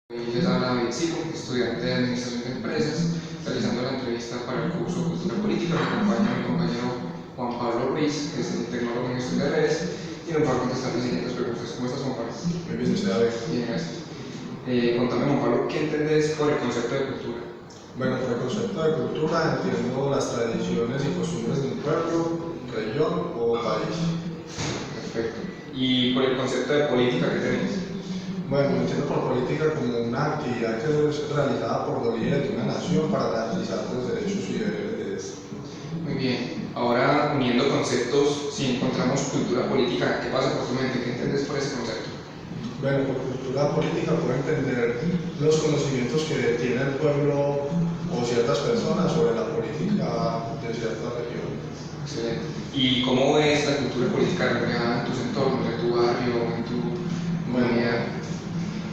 Les habla David Sigo, estudiante de Administración de Empresas, realizando la entrevista para el curso Cultura Política. Me acompaña mi compañero Juan Pablo Ruiz, que es el tecnólogo en estudios de redes, y nos va a contestar las siguientes preguntas. ¿Cómo estás, Juan Pablo? Muy bien, usted David. Bien, gracias. Contame, Juan Pablo, ¿qué entendés por el concepto de cultura? Bueno, por el concepto de cultura entiendo las tradiciones y costumbres de un pueblo, región o país. Perfecto. ¿Y por el concepto de política qué tenés? Bueno, entiendo por política como una actividad que es realizada por los líderes de una nación para garantizar los derechos y deberes. Muy bien. Ahora, uniendo conceptos, si encontramos cultura política, ¿qué pasa por tu mente? ¿Qué entendés por ese concepto? Bueno, por cultura política puedo entender los conocimientos que tiene el pueblo o ciertas personas sobre la política de cierta región. Excelente. ¿Y cómo ves la cultura política reflejada en tus entornos, en tu barrio, en tu comunidad?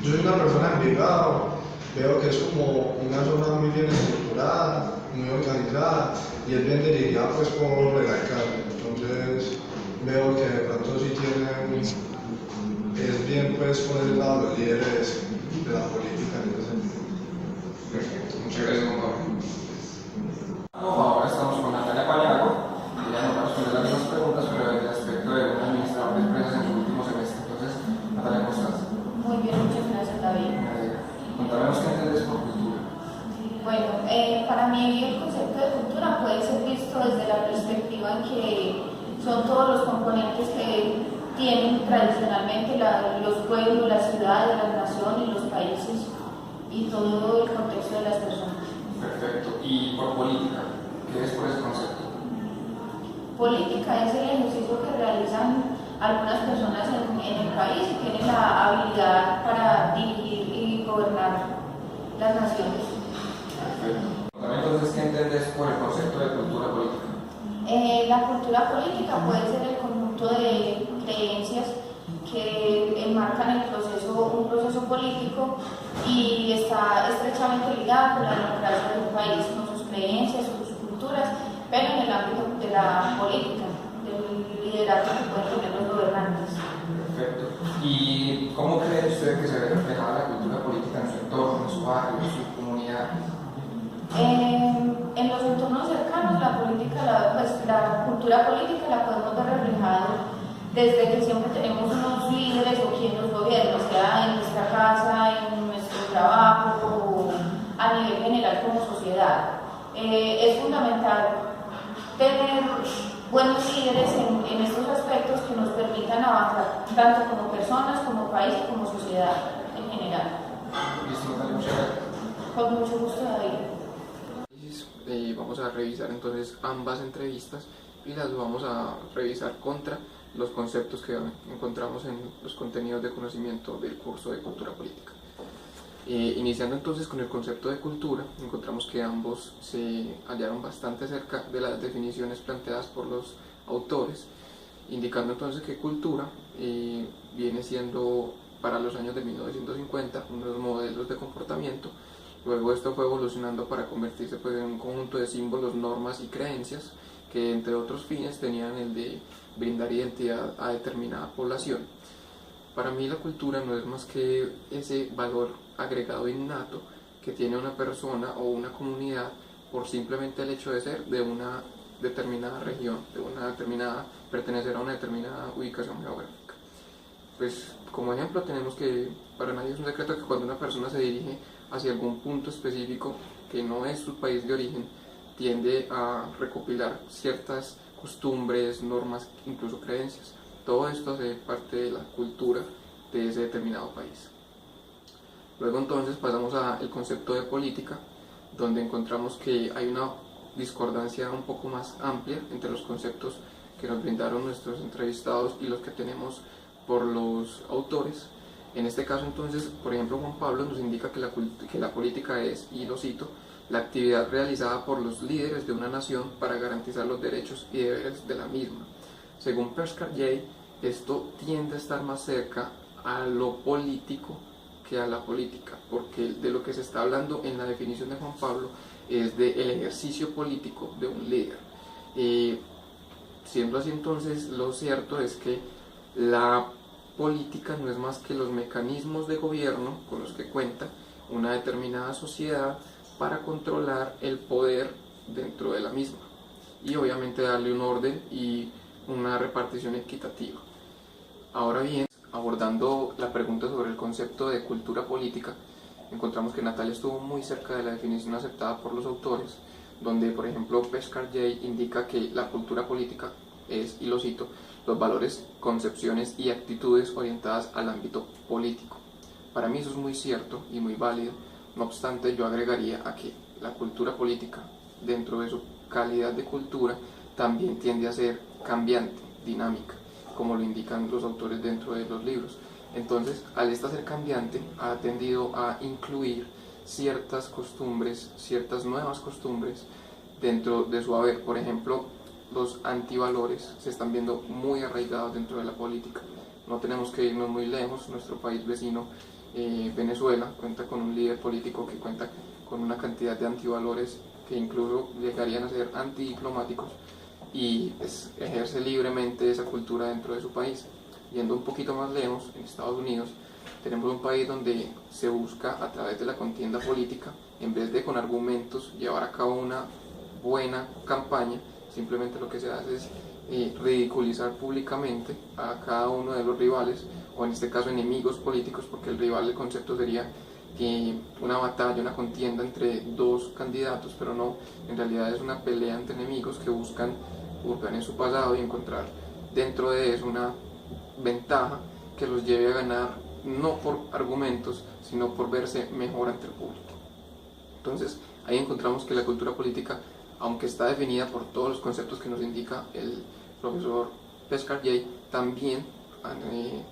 Yo soy una persona en Envigado, veo que es como una zona muy bien estructurada, muy organizada y es bien dirigida pues por el alcalde. Entonces veo que de pronto sí tienen, es bien pues por el lado de los líderes de la política en ese sentido. Perfecto, muchas gracias, Juan Pablo. Ahora estamos con Natalia Paniagua. Ella nos va a responder las mismas preguntas, pero desde el aspecto de un administrador de empresas en su último semestre. Entonces, Natalia, ¿cómo estás? Muy bien, muchas gracias, David. Contaremos qué entiendes por cultura. Bueno, para mí el concepto de cultura puede ser visto desde la perspectiva en que son todos los componentes que tienen tradicionalmente los pueblos, las ciudades, las naciones, los países y todo el contexto de las personas. Perfecto. ¿Y por política? ¿Qué es por ese concepto? Política es el ejercicio que realizan algunas personas en el país y tienen la habilidad para dirigir y gobernar las naciones. Perfecto. Contame entonces qué entiendes por el concepto de cultura política. La cultura política puede ser el conjunto de creencias que enmarcan un proceso político y está estrechamente ligada con la democracia de un país, con sus creencias, sus culturas, pero en el ámbito de la política, del liderazgo que pueden tener los gobernantes. Perfecto. ¿Y cómo cree usted que se ve reflejada la cultura política en su entorno, en su barrio, en su comunidad? En los entornos cercanos, la cultura política la podemos ver reflejada desde que siempre tenemos unos líderes o quien nos gobierna, sea en nuestra casa, en nuestro trabajo o a nivel general como sociedad. Es fundamental tener buenos líderes en estos aspectos que nos permitan avanzar tanto como personas, como país y como sociedad en general. Listo, Natalia, muchas gracias. Con mucho gusto, David. Vamos a revisar entonces ambas entrevistas y las vamos a revisar contra los conceptos que encontramos en los contenidos de conocimiento del curso de Cultura Política. Iniciando entonces con el concepto de cultura, encontramos que ambos se hallaron bastante cerca de las definiciones planteadas por los autores, indicando entonces que cultura viene siendo para los años de 1950 unos modelos de comportamiento. Luego esto fue evolucionando para convertirse pues, en un conjunto de símbolos, normas y creencias que entre otros fines tenían el de brindar identidad a determinada población. Para mí la cultura no es más que ese valor agregado innato que tiene una persona o una comunidad por simplemente el hecho de ser de una determinada región, pertenecer a una determinada ubicación geográfica. Pues como ejemplo tenemos que para nadie es un secreto que cuando una persona se dirige hacia algún punto específico que no es su país de origen, tiende a recopilar ciertas costumbres, normas, incluso creencias. Todo esto hace parte de la cultura de ese determinado país. Luego entonces pasamos al concepto de política, donde encontramos que hay una discordancia un poco más amplia entre los conceptos que nos brindaron nuestros entrevistados y los que tenemos por los autores. En este caso entonces, por ejemplo, Juan Pablo nos indica que la política es, y lo cito, la actividad realizada por los líderes de una nación para garantizar los derechos y deberes de la misma. Según Perskar-Jay, esto tiende a estar más cerca a lo político que a la política, porque de lo que se está hablando en la definición de Juan Pablo es del ejercicio político de un líder. Siendo así entonces, lo cierto es que la política no es más que los mecanismos de gobierno con los que cuenta una determinada sociedad para controlar el poder dentro de la misma y obviamente darle un orden y una repartición equitativa. Ahora bien, abordando la pregunta sobre el concepto de cultura política, encontramos que Natalia estuvo muy cerca de la definición aceptada por los autores, donde por ejemplo Bhaskar Jay indica que la cultura política es, y lo cito, los valores, concepciones y actitudes orientadas al ámbito político. Para mí eso es muy cierto y muy válido, no obstante yo agregaría a que la cultura política, dentro de su calidad de cultura, también tiende a ser cambiante, dinámica, como lo indican los autores dentro de los libros. Entonces, al esta ser cambiante, ha tendido a incluir ciertas costumbres, ciertas nuevas costumbres dentro de su haber. Por ejemplo, los antivalores se están viendo muy arraigados dentro de la política. No tenemos que irnos muy lejos, nuestro país vecino, Venezuela, cuenta con un líder político que cuenta con una cantidad de antivalores que incluso llegarían a ser antidiplomáticos y ejerce libremente esa cultura dentro de su país. Yendo un poquito más lejos, en Estados Unidos, tenemos un país donde se busca a través de la contienda política, en vez de con argumentos llevar a cabo una buena campaña, simplemente lo que se hace es ridiculizar públicamente a cada uno de los rivales, o en este caso enemigos políticos, porque el rival del concepto sería una batalla, una contienda entre dos candidatos, pero no, en realidad es una pelea entre enemigos que buscan hurgar en su pasado y encontrar dentro de eso una ventaja que los lleve a ganar no por argumentos, sino por verse mejor ante el público. Entonces, ahí encontramos que la cultura política, aunque está definida por todos los conceptos que nos indica el profesor Bhaskar Jay, también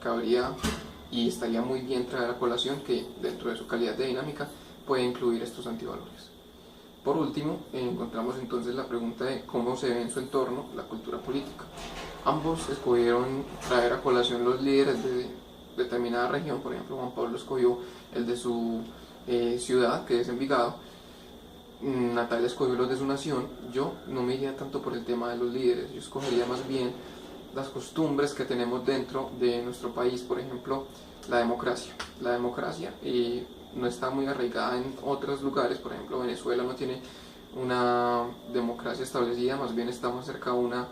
cabría y estaría muy bien traer a colación que dentro de su calidad de dinámica puede incluir estos antivalores. Por último, encontramos entonces la pregunta de cómo se ve en su entorno la cultura política. Ambos escogieron traer a colación los líderes de determinada región. Por ejemplo, Juan Pablo escogió el de su ciudad, que es Envigado. Natalia escogió los de su nación. Yo no me iría tanto por el tema de los líderes, yo escogería más bien las costumbres que tenemos dentro de nuestro país. Por ejemplo, la democracia. La democracia no está muy arraigada en otros lugares. Por ejemplo, Venezuela no tiene una democracia establecida, más bien está más cerca de una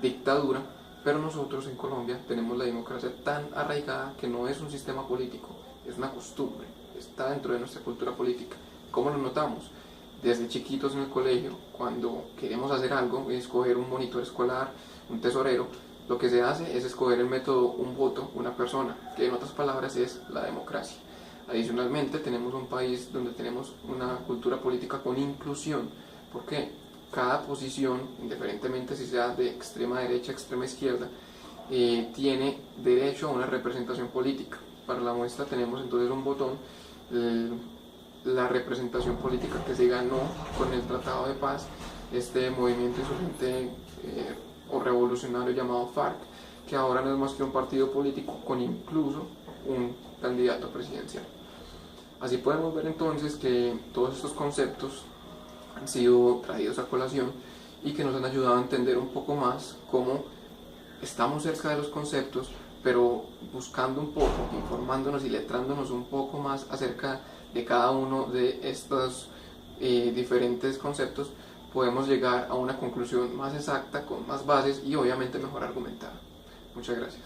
dictadura, pero nosotros en Colombia tenemos la democracia tan arraigada que no es un sistema político, es una costumbre, está dentro de nuestra cultura política. ¿Cómo lo notamos? Desde chiquitos en el colegio, cuando queremos hacer algo, escoger un monitor escolar, un tesorero, lo que se hace es escoger el método un voto, una persona, que en otras palabras es la democracia. Adicionalmente tenemos un país donde tenemos una cultura política con inclusión, porque cada posición, indiferentemente si sea de extrema derecha, extrema izquierda, tiene derecho a una representación política. Para la muestra tenemos entonces un botón, la representación política que se ganó con el Tratado de Paz, este movimiento insurgente o revolucionario llamado FARC, que ahora no es más que un partido político con incluso un candidato presidencial. Así podemos ver entonces que todos estos conceptos han sido traídos a colación y que nos han ayudado a entender un poco más cómo estamos cerca de los conceptos, pero buscando un poco, informándonos y letrándonos un poco más acerca de cada uno de estos diferentes conceptos, podemos llegar a una conclusión más exacta, con más bases y obviamente mejor argumentada. Muchas gracias.